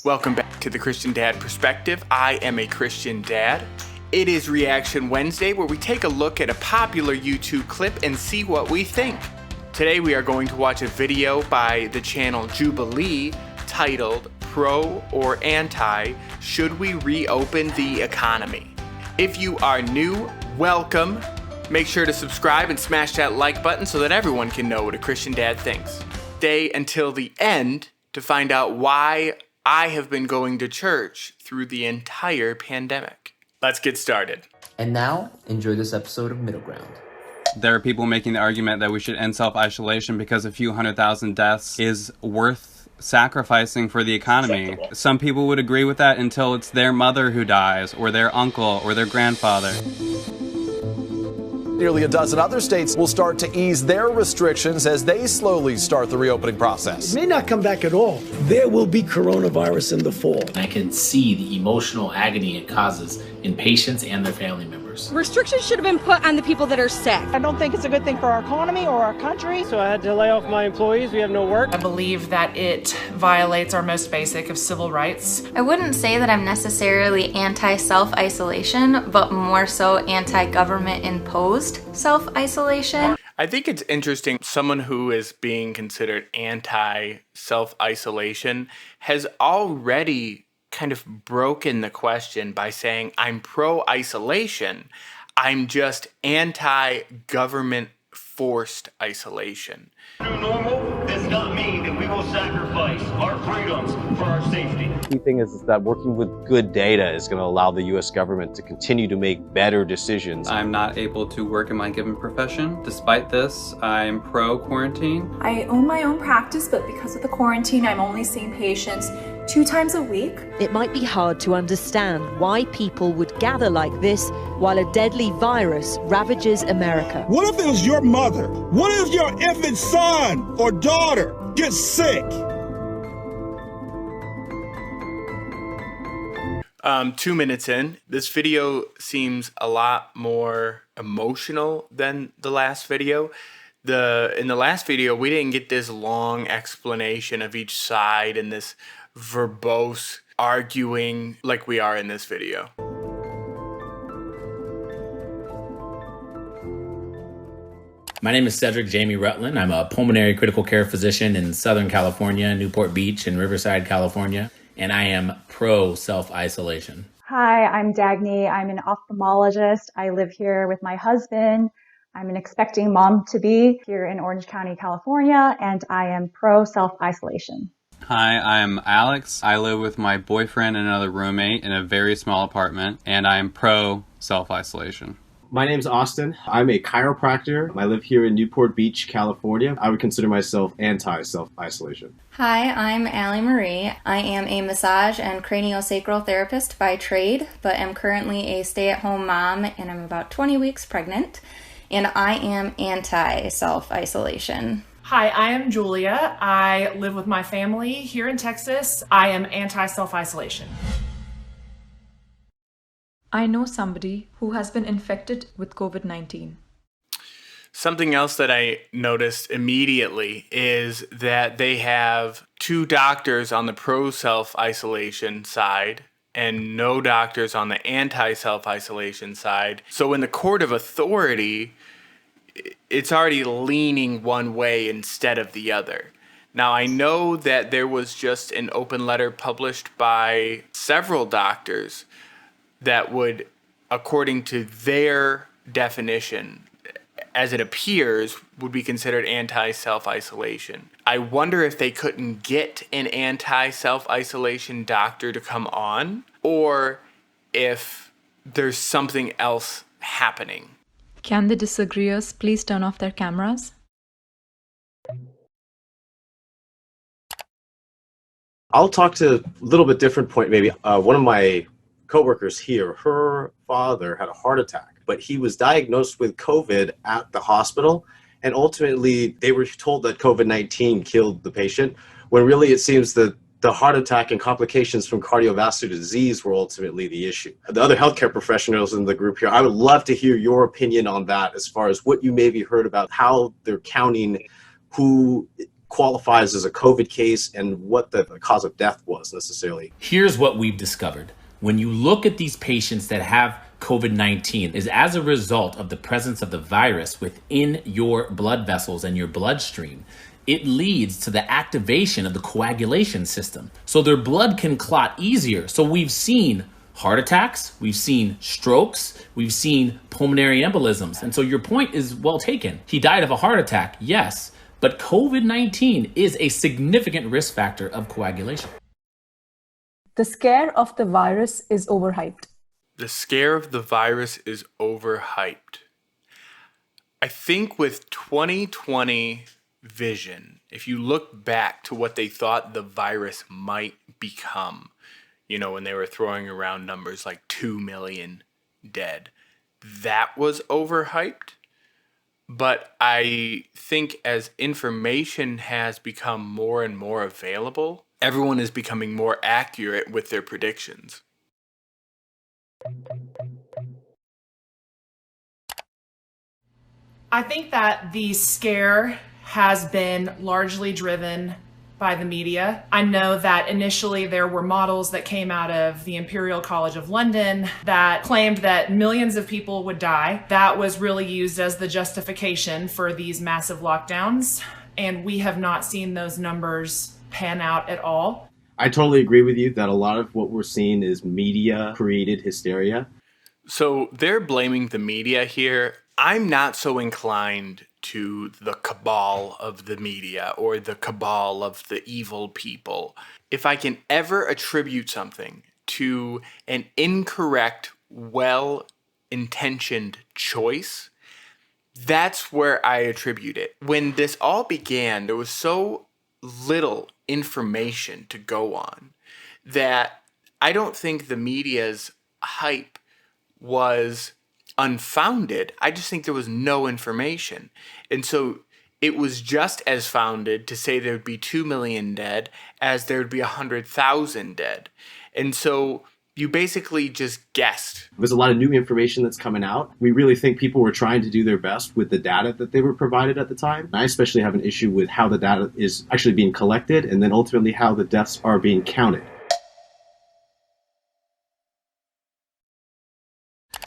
Welcome back to the Christian Dad Perspective. I am a Christian dad. It is Reaction Wednesday, where we take a look at a popular YouTube clip and see what we think. Today we are going to watch a video by the channel Jubilee titled Pro or Anti, Should We Reopen the Economy? If you are new, welcome. Make sure to subscribe and smash that like button so that everyone can know what a Christian dad thinks. Stay until the end to find out why I have been going to church through the entire pandemic. Let's get started. And now, enjoy this episode of Middle Ground. There are people making the argument that we should end self-isolation because a few 100,000 deaths is worth sacrificing for the economy. Some people would agree with that until it's their mother who dies, or their uncle, or their grandfather. Nearly a dozen other states will start to ease their restrictions as they slowly start the reopening process. It may not come back at all. There will be coronavirus in the fall. I can see the emotional agony it causes in patients and their family members. Restrictions should have been put on the people that are sick. I don't think it's a good thing for our economy or our country. So I had to lay off my employees. We have no work. I believe that it violates our most basic of civil rights. I wouldn't say that I'm necessarily anti-self-isolation, but more so anti-government imposed self-isolation. I think it's interesting, someone who is being considered anti-self-isolation has already kind of broken the question by saying, I'm pro-isolation, I'm just anti-government forced isolation. New normal does not mean that we will sacrifice our freedoms for our safety. The key thing is that working with good data is going to allow the U.S. government to continue to make better decisions. I'm not able to work in my given profession. Despite this, I'm pro-quarantine. I own my own practice, but because of the quarantine, I'm only seeing patients 2 times a week. It might be hard to understand why people would gather like this while a deadly virus ravages America. What if it was your mother? What if your infant son or daughter gets sick? 2 minutes in, this video seems a lot more emotional than the last video. In the last video, we didn't get this long explanation of each side and this verbose arguing like we are in this video. My name is Cedric Jamie Rutland. I'm a pulmonary critical care physician in Southern California, Newport Beach, and Riverside, California, and I am pro self-isolation. Hi, I'm Dagny. I'm an ophthalmologist. I live here with my husband. I'm an expecting mom-to-be here in Orange County, California, and I am pro self-isolation. Hi, I'm Alex. I live with my boyfriend and another roommate in a very small apartment, and I am pro self-isolation. My name's Austin. I'm a chiropractor. I live here in Newport Beach, California. I would consider myself anti-self-isolation. Hi, I'm Allie Marie. I am a massage and craniosacral therapist by trade, but am currently a stay-at-home mom, and I'm about 20 weeks pregnant, and I am anti-self-isolation. Hi, I am Julia. I live with my family here in Texas. I am anti-self-isolation. I know somebody who has been infected with COVID-19. Something else that I noticed immediately is that they have 2 doctors on the pro-self-isolation side and no doctors on the anti-self-isolation side. So in the court of authority, it's already leaning one way instead of the other. Now, I know that there was just an open letter published by several doctors that would, according to their definition, as it appears, would be considered anti-self-isolation. I wonder if they couldn't get an anti-self-isolation doctor to come on, or if there's something else happening. Can the disagreeers please turn off their cameras? I'll talk to a little bit different point maybe. One of my coworkers here, her father had a heart attack, but he was diagnosed with COVID at the hospital, and ultimately they were told that COVID-19 killed the patient, when really it seems that the heart attack and complications from cardiovascular disease were ultimately the issue. The other healthcare professionals in the group here, I would love to hear your opinion on that as far as what you maybe heard about how they're counting who qualifies as a COVID case and what the cause of death was necessarily. Here's what we've discovered. When you look at these patients that have COVID-19 is as a result of the presence of the virus within your blood vessels and your bloodstream. It leads to the activation of the coagulation system. So their blood can clot easier. So we've seen heart attacks, we've seen strokes, we've seen pulmonary embolisms. And so your point is well taken. He died of a heart attack, yes, but COVID-19 is a significant risk factor of coagulation. The scare of the virus is overhyped. The scare of the virus is overhyped. I think with 2020 vision, if you look back to what they thought the virus might become, you know, when they were throwing around numbers like 2 million dead, that was overhyped. But I think as information has become more and more available, everyone is becoming more accurate with their predictions. I think that the scare has been largely driven by the media. I know that initially there were models that came out of the Imperial College of London that claimed that millions of people would die. That was really used as the justification for these massive lockdowns, and we have not seen those numbers pan out at all. I totally agree with you that a lot of what we're seeing is media-created hysteria. So they're blaming the media here. I'm not so inclined to the cabal of the media or the cabal of the evil people. If I can ever attribute something to an incorrect, well-intentioned choice, that's where I attribute it. When this all began, there was so little information to go on that I don't think the media's hype was unfounded. I just think there was no information. And so it was just as founded to say there would be 2 million dead as there would be 100,000 dead. And so you basically just guessed. There's a lot of new information that's coming out. We really think people were trying to do their best with the data that they were provided at the time. I especially have an issue with how the data is actually being collected and then ultimately how the deaths are being counted.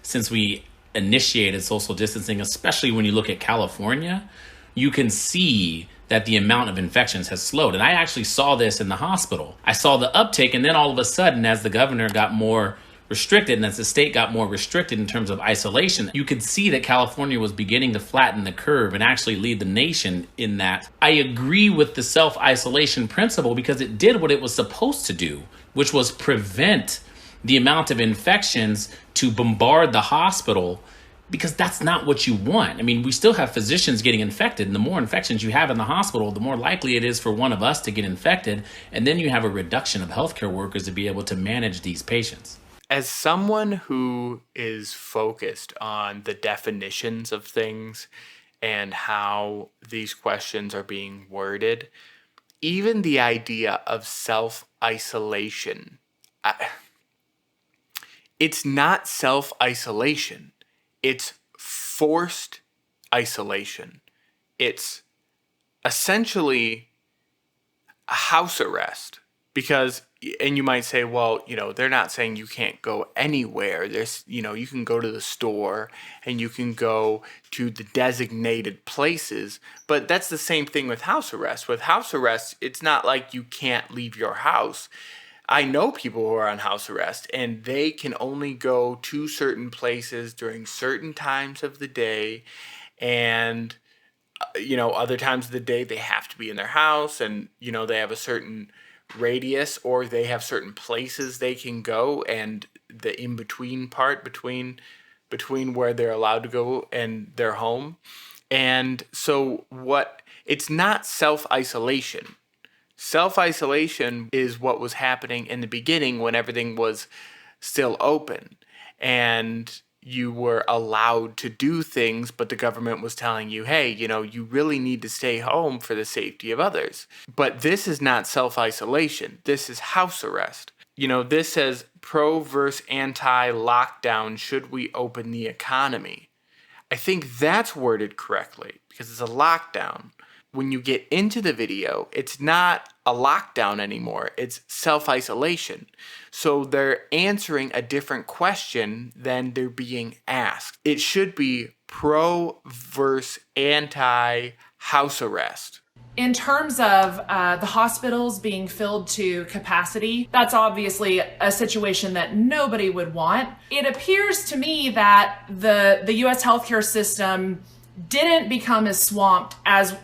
Since we initiated social distancing, especially when you look at California, you can see that the amount of infections has slowed. And I actually saw this in the hospital. I saw the uptake, and then all of a sudden, as the governor got more restricted and as the state got more restricted in terms of isolation, you could see that California was beginning to flatten the curve and actually lead the nation in that. I agree with the self-isolation principle because it did what it was supposed to do, which was prevent the amount of infections to bombard the hospital, because that's not what you want. I mean, we still have physicians getting infected, and the more infections you have in the hospital, the more likely it is for one of us to get infected, and then you have a reduction of healthcare workers to be able to manage these patients. As someone who is focused on the definitions of things and how these questions are being worded, even the idea of self-isolation, it's not self-isolation. It's forced isolation. It's essentially a house arrest because, and you might say, well, you know, they're not saying you can't go anywhere. There's, you know, you can go to the store and you can go to the designated places, but that's the same thing with house arrest. With house arrest, it's not like you can't leave your house. I know people who are on house arrest and they can only go to certain places during certain times of the day, and you know, other times of the day they have to be in their house, and you know, they have a certain radius or they have certain places they can go, and the in-between part between where they're allowed to go and their home. And so it's not self-isolation. Self-isolation is what was happening in the beginning when everything was still open and you were allowed to do things, but the government was telling you, hey, you know, you really need to stay home for the safety of others. But this is not self-isolation. This is house arrest. You know, this says pro versus anti-lockdown, should we open the economy? I think that's worded correctly because it's a lockdown. when you get into the video, it's not a lockdown anymore. It's self-isolation. So they're answering a different question than they're being asked. It should be pro versus anti house arrest. In terms of the hospitals being filled to capacity, that's obviously a situation that nobody would want. It appears to me that the U.S. healthcare system didn't become as swamped as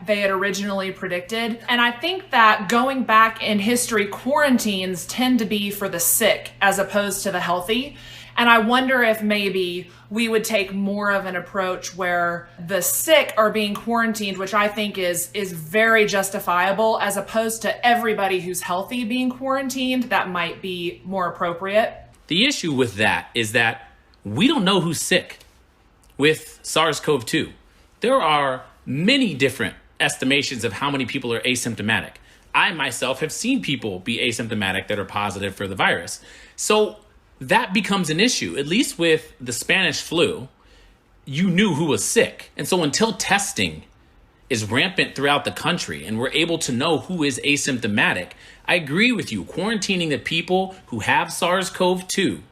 they had originally predicted. And I think that going back in history, quarantines tend to be for the sick as opposed to the healthy. And I wonder if maybe we would take more of an approach where the sick are being quarantined, which I think is very justifiable, as opposed to everybody who's healthy being quarantined. That might be more appropriate. The issue with that is that we don't know who's sick with SARS-CoV-2. There are many different estimations of how many people are asymptomatic. I myself have seen people be asymptomatic that are positive for the virus. So that becomes an issue. At least with the Spanish flu, you knew who was sick. And so until testing is rampant throughout the country and we're able to know who is asymptomatic, I agree with you. Quarantining the people who have SARS-CoV-2,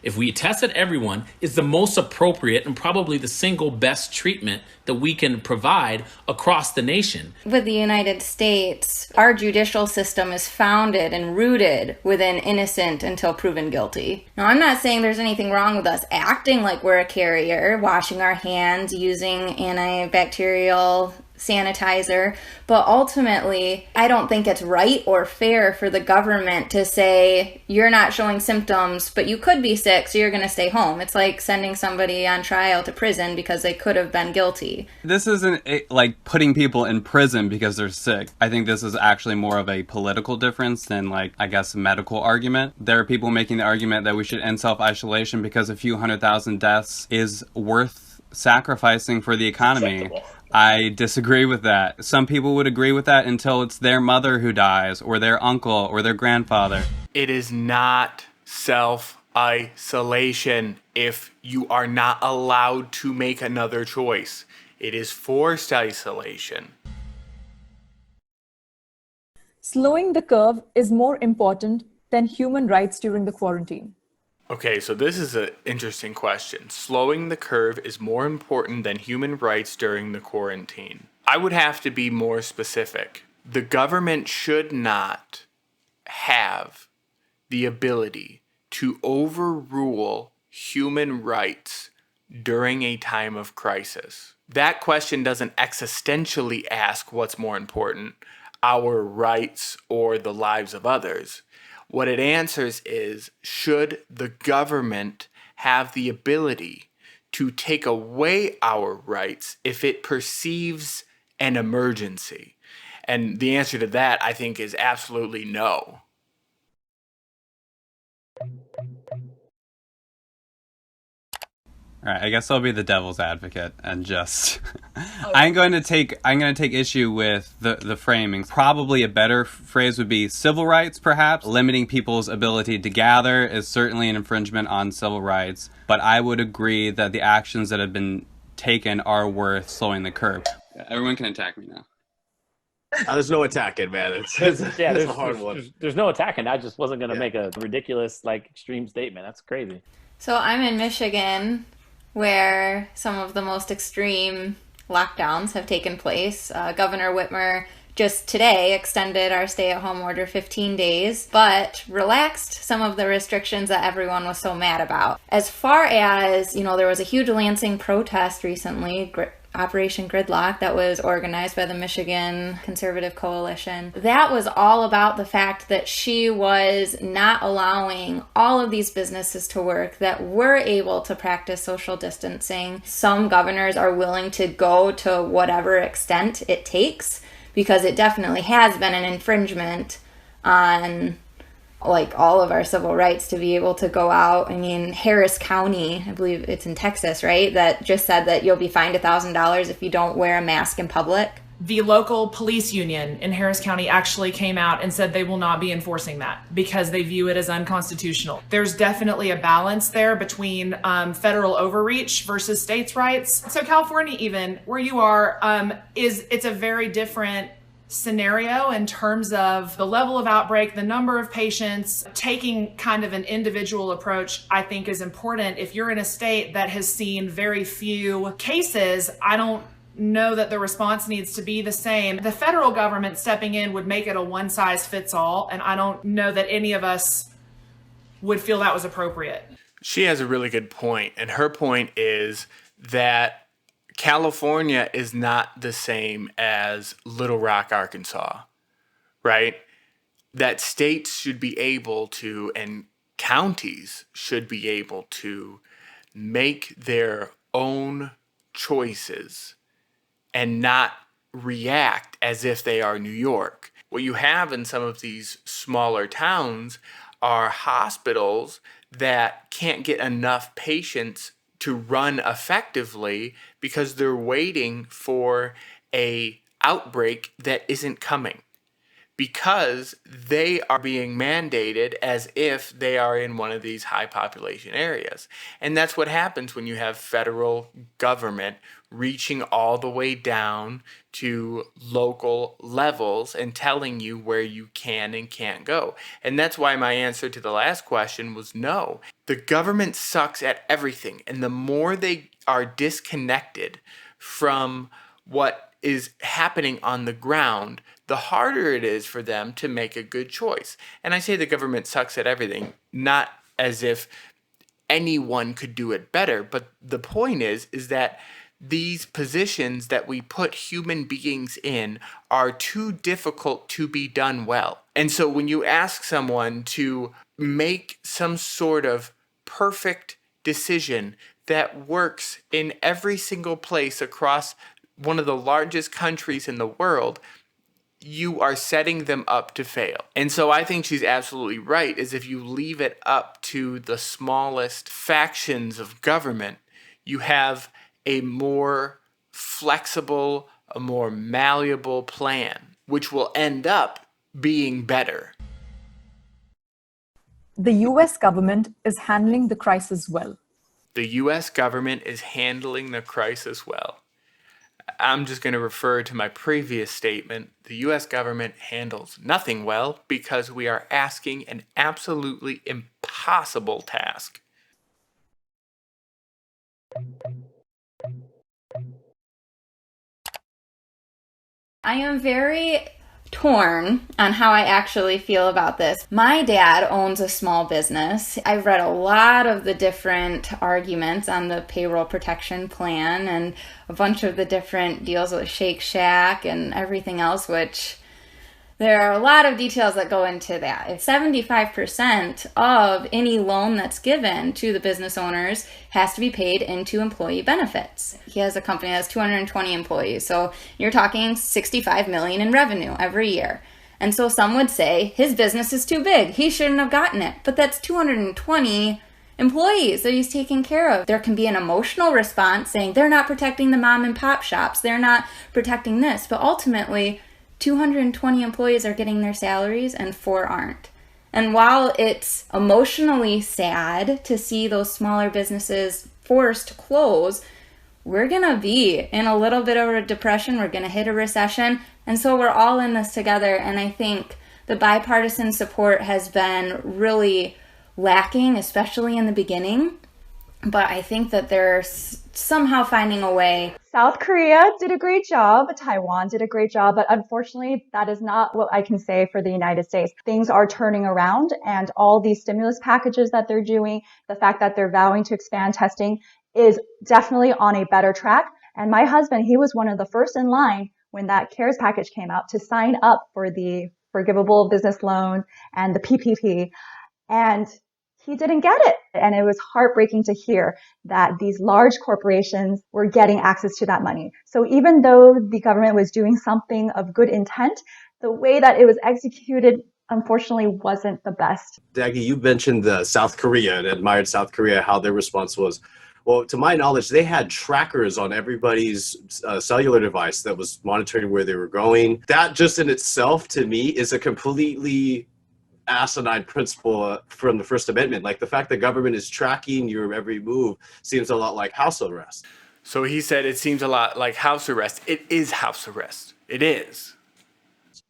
if we tested everyone, is the most appropriate and probably the single best treatment that we can provide across the nation. With the United States, our judicial system is founded and rooted within innocent until proven guilty. Now, I'm not saying there's anything wrong with us acting like we're a carrier, washing our hands, using antibacterial sanitizer, but ultimately, I don't think it's right or fair for the government to say, you're not showing symptoms, but you could be sick, so you're going to stay home. It's like sending somebody on trial to prison because they could have been guilty. This isn't like putting people in prison because they're sick. I think this is actually more of a political difference than, like, I guess, a medical argument. There are people making the argument that we should end self-isolation because a few 100,000 deaths is worth sacrificing for the economy. I disagree with that. Some people would agree with that until it's their mother who dies, or their uncle, or their grandfather. It is not self-isolation if you are not allowed to make another choice. It is forced isolation. Slowing the curve is more important than human rights during the quarantine. Okay, so this is an interesting question. Slowing the curve is more important than human rights during the quarantine. I would have to be more specific. The government should not have the ability to overrule human rights during a time of crisis. That question doesn't existentially ask what's more important, our rights or the lives of others. What it answers is, should the government have the ability to take away our rights if it perceives an emergency? And the answer to that, I think, is absolutely no. All right, I guess I'll be the devil's advocate and just I'm going to take issue with the framing. Probably a better phrase would be civil rights, perhaps. Limiting people's ability to gather is certainly an infringement on civil rights, but I would agree that the actions that have been taken are worth slowing the curve. Everyone can attack me now. There's no attacking, man. It's a hard one. There's no attacking. I just wasn't going to make a ridiculous, extreme statement. That's crazy. So I'm in Michigan, where some of the most extreme lockdowns have taken place. Governor Whitmer just today extended our stay-at-home order 15 days, but relaxed some of the restrictions that everyone was so mad about. As far as, there was a huge Lansing protest recently, Operation Gridlock, that was organized by the Michigan Conservative Coalition. That was all about the fact that she was not allowing all of these businesses to work that were able to practice social distancing. Some governors are willing to go to whatever extent it takes, because it definitely has been an infringement on all of our civil rights to be able to go out. I mean, Harris County, I believe it's in Texas, right, that just said that you'll be fined $1,000 if you don't wear a mask in public. The local police union in Harris County actually came out and said they will not be enforcing that because they view it as unconstitutional. There's definitely a balance there between federal overreach versus states' rights. So California, even where you are, it's a very different scenario in terms of the level of outbreak, the number of patients. Taking kind of an individual approach, I think, is important. If you're in a state that has seen very few cases, I don't know that the response needs to be the same. The federal government stepping in would make it a one size fits all, and I don't know that any of us would feel that was appropriate. She has a really good point, and her point is that California is not the same as Little Rock, Arkansas, right? That states should be able to, and counties should be able to, make their own choices and not react as if they are New York. What you have in some of these smaller towns are hospitals that can't get enough patients to run effectively because they're waiting for a outbreak that isn't coming, because they are being mandated as if they are in one of these high population areas. And that's what happens when you have federal government reaching all the way down to local levels and telling you where you can and can't go. And that's why my answer to the last question was no. The government sucks at everything. And the more they are disconnected from what is happening on the ground, the harder it is for them to make a good choice. And I say the government sucks at everything, not as if anyone could do it better, but the point is that these positions that we put human beings in are too difficult to be done well. And so when you ask someone to make some sort of perfect decision that works in every single place across one of the largest countries in the world, you are setting them up to fail. And so I think she's absolutely right, is if you leave it up to the smallest factions of government, you have a more flexible, a more malleable plan, which will end up being better. The US government is handling the crisis well. The US government is handling the crisis well. I'm just going to refer to my previous statement. The US government handles nothing well because we are asking an absolutely impossible task. I am very torn on how I actually feel about this. My dad owns a small business. I've read a lot of the different arguments on the payroll protection plan and a bunch of the different deals with Shake Shack and everything else, which there are a lot of details that go into that. If 75% of any loan that's given to the business owners has to be paid into employee benefits. He has a company that has 220 employees, so you're talking $65 million in revenue every year. And so some would say his business is too big. He shouldn't have gotten it. But that's 220 employees that he's taking care of. There can be an emotional response saying they're not protecting the mom and pop shops. They're not protecting this. But ultimately, 220 employees are getting their salaries and 4 aren't. And while it's emotionally sad to see those smaller businesses forced to close, we're going to be in a little bit of a depression. We're going to hit a recession. And so we're all in this together. And I think the bipartisan support has been really lacking, especially in the beginning. But I think that they're somehow finding a way. South Korea did a great job. Taiwan did a great job. But unfortunately, that is not what I can say for the United States. Things are turning around, and all these stimulus packages that they're doing, the fact that they're vowing to expand testing is definitely on a better track. And my husband, he was one of the first in line when that CARES package came out to sign up for the forgivable business loan and the PPP. And he didn't get it. And it was heartbreaking to hear that these large corporations were getting access to that money. So even though the government was doing something of good intent, the way that it was executed, unfortunately, wasn't the best. Daggy, you mentioned South Korea and admired South Korea, how their response was. Well, to my knowledge, they had trackers on everybody's cellular device that was monitoring where they were going. That just in itself, to me, is a completely asinine principle from the First Amendment. Like the fact that government is tracking your every move seems a lot like house arrest. So he said it seems a lot like house arrest. It is house arrest. It is.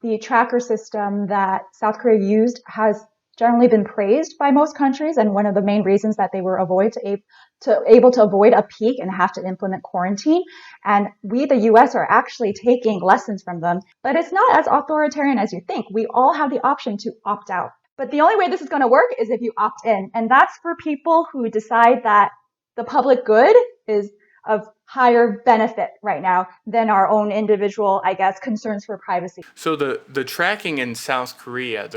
The tracker system that South Korea used has generally been praised by most countries, and one of the main reasons that they were able to avoid a peak and have to implement quarantine. And we, the US, are actually taking lessons from them, but it's not as authoritarian as you think. We all have the option to opt out. But the only way this is going to work is if you opt in. And that's for people who decide that the public good is of higher benefit right now than our own individual, I guess, concerns for privacy. So the tracking in South Korea,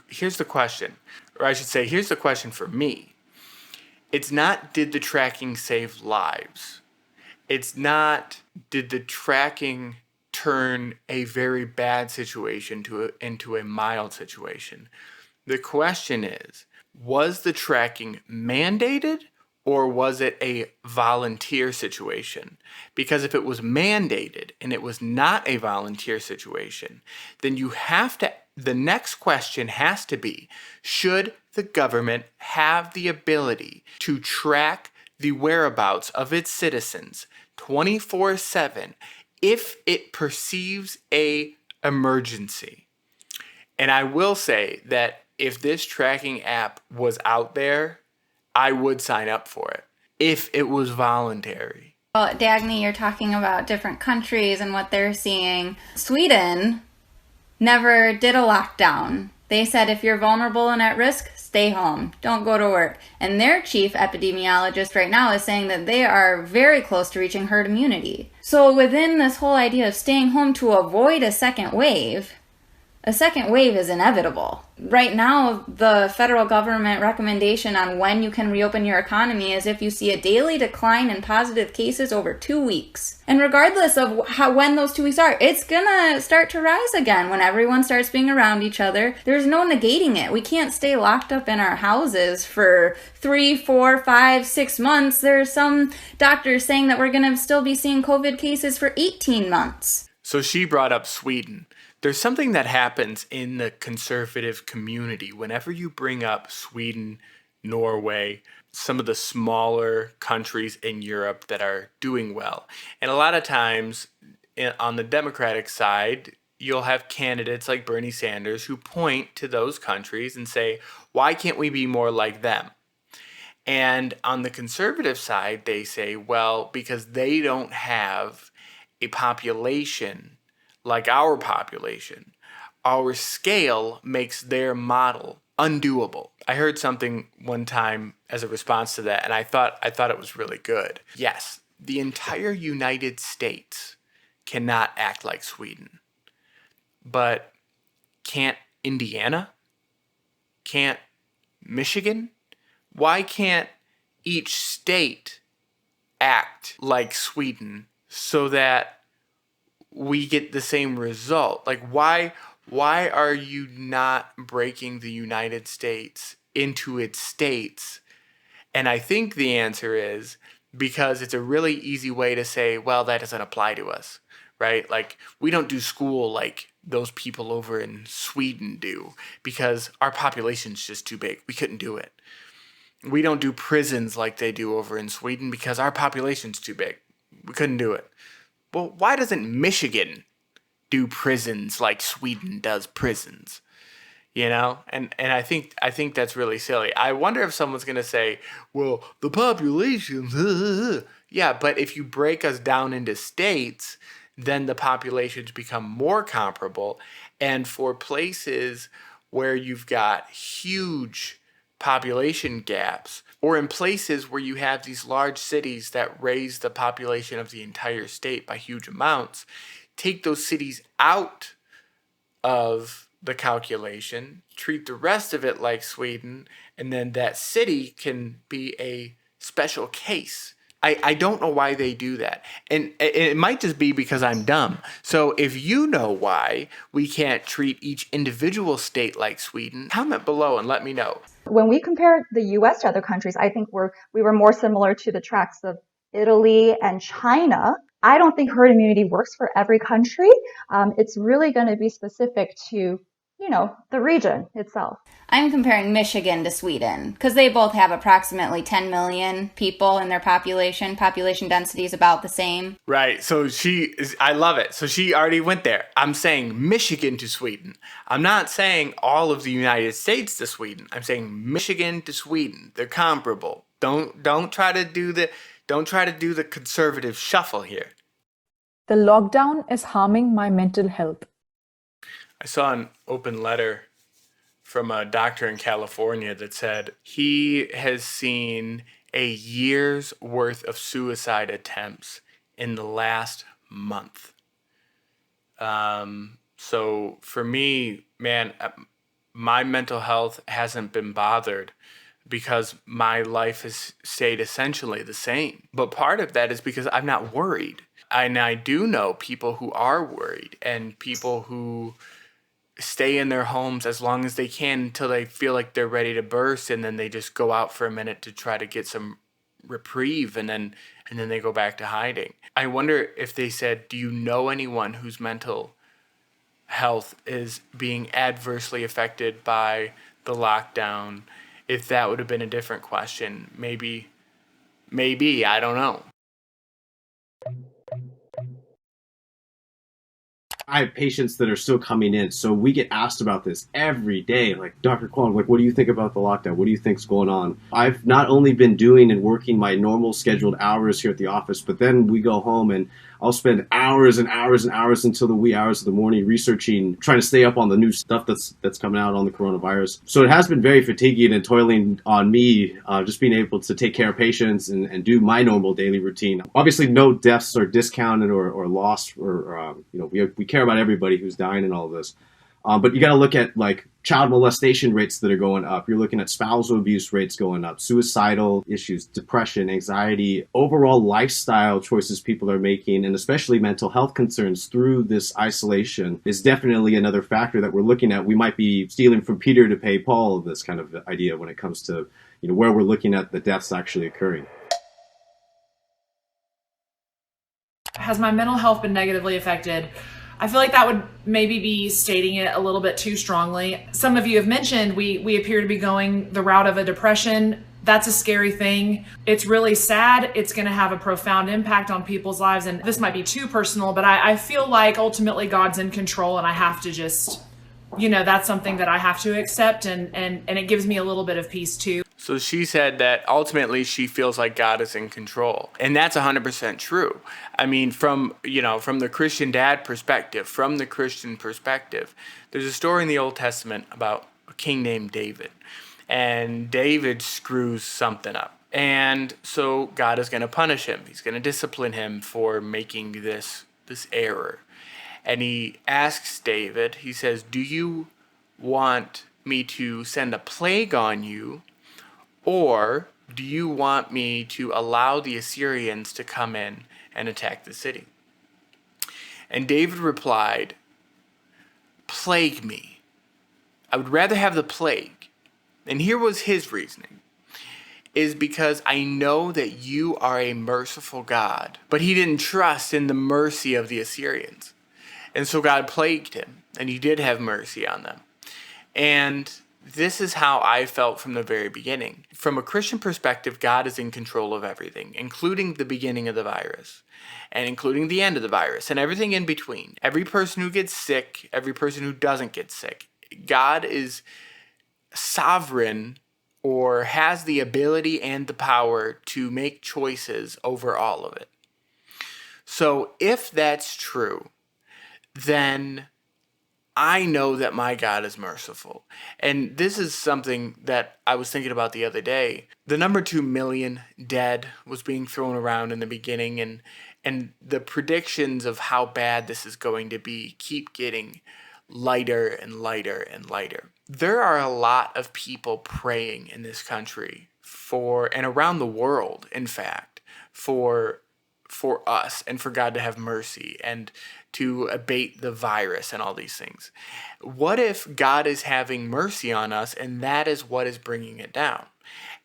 here's the question, or I should say, here's the question for me. It's not, did the tracking save lives? It's not, did the tracking turn a very bad situation into a mild situation? The question is, was the tracking mandated or was it a volunteer situation? Because if it was mandated and it was not a volunteer situation, then the next question has to be, should the government have the ability to track the whereabouts of its citizens 24/7 if it perceives a emergency? And I will say that if this tracking app was out there, I would sign up for it if it was voluntary. Well, Dagny, you're talking about different countries and what they're seeing. Sweden never did a lockdown. They said if you're vulnerable and at risk, stay home. Don't go to work. And their chief epidemiologist right now is saying that they are very close to reaching herd immunity. So within this whole idea of staying home to avoid a second wave is inevitable. Right now, the federal government recommendation on when you can reopen your economy is if you see a daily decline in positive cases over 2 weeks. And regardless of when those 2 weeks are, it's gonna start to rise again when everyone starts being around each other. There's no negating it. We can't stay locked up in our houses for 3, 4, 5, 6 months. There's some doctors saying that we're gonna still be seeing COVID cases for 18 months. So she brought up Sweden. There's something that happens in the conservative community whenever you bring up Sweden, Norway, some of the smaller countries in Europe that are doing well. And a lot of times on the Democratic side, you'll have candidates like Bernie Sanders who point to those countries and say, why can't we be more like them? And on the conservative side, they say, well, because they don't have a population like our population. Our scale makes their model undoable. I heard something one time as a response to that, and I thought it was really good. Yes, the entire United States cannot act like Sweden. But can't Indiana? Can't Michigan? Why can't each state act like Sweden so that we get the same result? Like, why are you not breaking the United States into its states? And I think the answer is because it's a really easy way to say, well, that doesn't apply to us, right? Like, we don't do school like those people over in Sweden do because our population's just too big. We couldn't do it. We don't do prisons like they do over in Sweden because our population's too big. We couldn't do it. Well, why doesn't Michigan do prisons like Sweden does prisons? You know? And I think that's really silly. I wonder if someone's going to say, well, the population, yeah, but if you break us down into states, then the populations become more comparable. And for places where you've got huge population gaps, or in places where you have these large cities that raise the population of the entire state by huge amounts, take those cities out of the calculation, treat the rest of it like Sweden, and then that city can be a special case. I don't know why they do that. And it might just be because I'm dumb. So if you know why we can't treat each individual state like Sweden, comment below and let me know. When we compare the US to other countries, I think we were more similar to the tracks of Italy and China. I don't think herd immunity works for every country. It's really going to be specific to, the region itself. I'm comparing Michigan to Sweden because they both have approximately 10 million people in their population. Population density is about the same. Right. So I love it. So she already went there. I'm saying Michigan to Sweden. I'm not saying all of the United States to Sweden. I'm saying Michigan to Sweden. They're comparable. Don't try to do the conservative shuffle here. The lockdown is harming my mental health. I saw an open letter from a doctor in California that said he has seen a year's worth of suicide attempts in the last month. So for me, man, my mental health hasn't been bothered because my life has stayed essentially the same. But part of that is because I'm not worried. And I do know people who are worried and people who stay in their homes as long as they can until they feel like they're ready to burst, and then they just go out for a minute to try to get some reprieve, and then they go back to hiding. I wonder if they said, do you know anyone whose mental health is being adversely affected by the lockdown? If that would have been a different question, maybe, I don't know. I have patients that are still coming in, so we get asked about this every day. Like, Dr. Kwon, what do you think about the lockdown? What do you think's going on? I've not only been doing and working my normal scheduled hours here at the office, but then we go home and I'll spend hours and hours and hours until the wee hours of the morning researching, trying to stay up on the new stuff that's coming out on the coronavirus. So it has been very fatiguing and toiling on me, just being able to take care of patients and do my normal daily routine. Obviously, no deaths are discounted or lost, or we care about everybody who's dying in all of this. But you got to look at like child molestation rates that are going up. You're looking at spousal abuse rates going up, suicidal issues, depression, anxiety, overall lifestyle choices people are making, and especially mental health concerns through this isolation is definitely another factor that we're looking at. We might be stealing from Peter to pay Paul, this kind of idea when it comes to where we're looking at the deaths actually occurring. Has my mental health been negatively affected? I feel like that would maybe be stating it a little bit too strongly. Some of you have mentioned we appear to be going the route of a depression. That's a scary thing. It's really sad. It's going to have a profound impact on people's lives. And this might be too personal, but I feel like ultimately God's in control, and I have to just, that's something that I have to accept. And it gives me a little bit of peace too. So she said that ultimately she feels like God is in control. And that's 100% true. I mean, from the Christian dad perspective, from the Christian perspective, there's a story in the Old Testament about a king named David. And David screws something up. And so God is going to punish him. He's going to discipline him for making this error. And he asks David, he says, do you want me to send a plague on you? Or do you want me to allow the Assyrians to come in and attack the city? And David replied, plague me. I would rather have the plague. And here was his reasoning, is because I know that you are a merciful God. But he didn't trust in the mercy of the Assyrians. And so God plagued him, and he did have mercy on them. And this is how I felt from the very beginning. From a Christian perspective, God is in control of everything, including the beginning of the virus, and including the end of the virus, and everything in between. Every person who gets sick, every person who doesn't get sick. God is sovereign, or has the ability and the power to make choices over all of it. So if that's true, then I know that my God is merciful. And this is something that I was thinking about the other day. The number 2 million dead was being thrown around in the beginning, and the predictions of how bad this is going to be keep getting lighter and lighter and lighter. There are a lot of people praying in this country and around the world, in fact, for for us and for God to have mercy and to abate the virus and all these things. What if God is having mercy on us and that is what is bringing it down?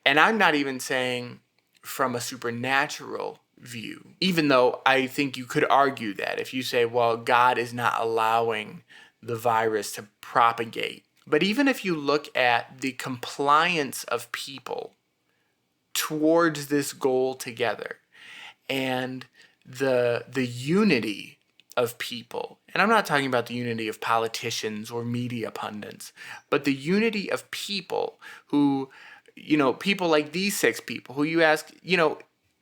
And I'm not even saying from a supernatural view, even though I think you could argue that if you say, well, God is not allowing the virus to propagate. But even if you look at the compliance of people towards this goal together and the unity of people, and I'm not talking about the unity of politicians or media pundits, but the unity of people who, people like these 6 people who you ask,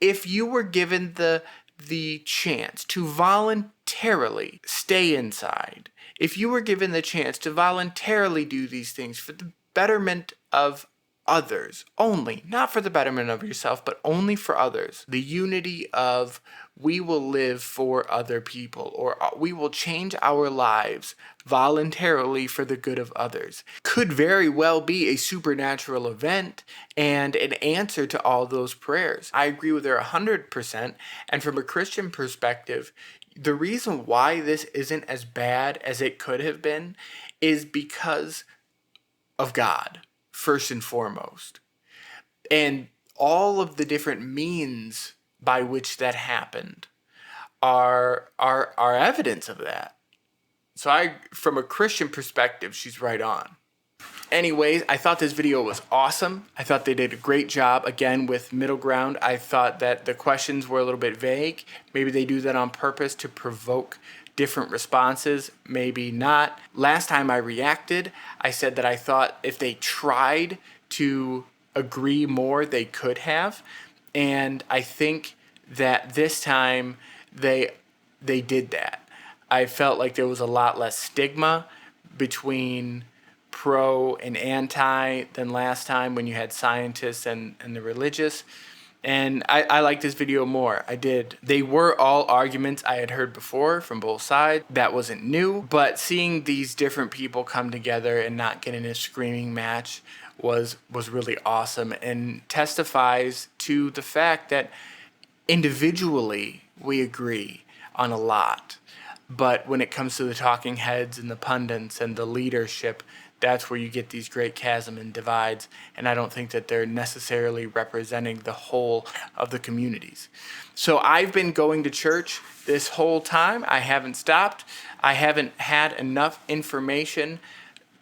if you were given the chance to voluntarily stay inside, if you were given the chance to voluntarily do these things for the betterment of others only, not for the betterment of yourself, but only for others, the unity of we will live for other people, or we will change our lives voluntarily for the good of others, could very well be a supernatural event and an answer to all those prayers. I agree with her 100%. And from a Christian perspective, the reason why this isn't as bad as it could have been is because of God, first and foremost. And all of the different means by which that happened are evidence of that. So from a Christian perspective, she's right on. Anyways, I thought this video was awesome. I thought they did a great job, again, with middle ground. I thought that the questions were a little bit vague. Maybe they do that on purpose to provoke different responses, maybe not. Last time I reacted, I said that I thought if they tried to agree more, they could have. And I think that this time they did that. I felt like there was a lot less stigma between pro and anti than last time when you had scientists and the religious. And I like this video more. I did. They were all arguments I had heard before from both sides. That wasn't new. But seeing these different people come together and not get in a screaming match was really awesome and testifies to the fact that individually we agree on a lot. But when it comes to the talking heads and the pundits and the leadership, that's where you get these great chasm and divides, and I don't think that they're necessarily representing the whole of the communities. So I've been going to church this whole time. I haven't stopped. I haven't had enough information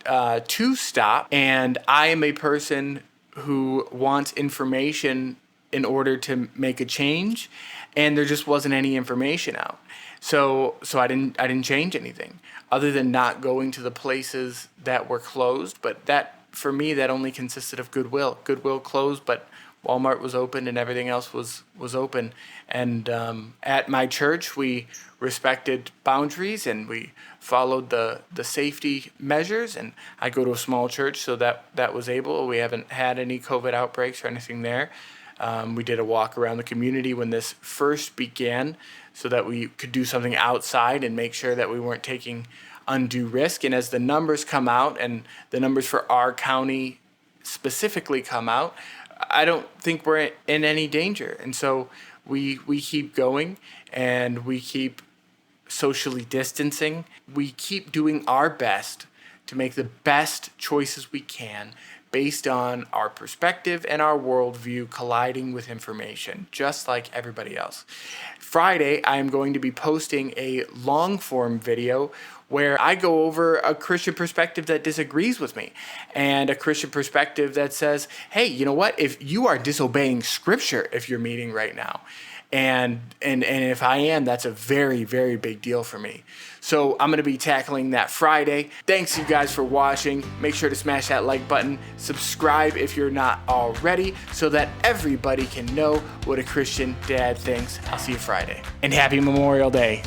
to stop, and I am a person who wants information in order to make a change, and there just wasn't any information out. So I didn't change anything other than not going to the places that were closed. But that, for me, that only consisted of Goodwill. Goodwill closed, but Walmart was open and everything else was open. And at my church, we respected boundaries and we followed the safety measures. And I go to a small church, so that was able. We haven't had any COVID outbreaks or anything there. We did a walk around the community when this first began so that we could do something outside and make sure that we weren't taking undue risk. And as the numbers come out and the numbers for our county specifically come out, I don't think we're in any danger. And so we keep going and we keep socially distancing. We keep doing our best to make the best choices we can based on our perspective and our worldview colliding with information, just like everybody else. Friday, I am going to be posting a long-form video where I go over a Christian perspective that disagrees with me and a Christian perspective that says, hey, you know what? If you are disobeying Scripture if you're meeting right now, and if I am, that's a very, very big deal for me. So I'm going to be tackling that Friday. Thanks you guys for watching. Make sure to smash that like button. Subscribe if you're not already so that everybody can know what a Christian dad thinks. I'll see you Friday. And happy Memorial Day.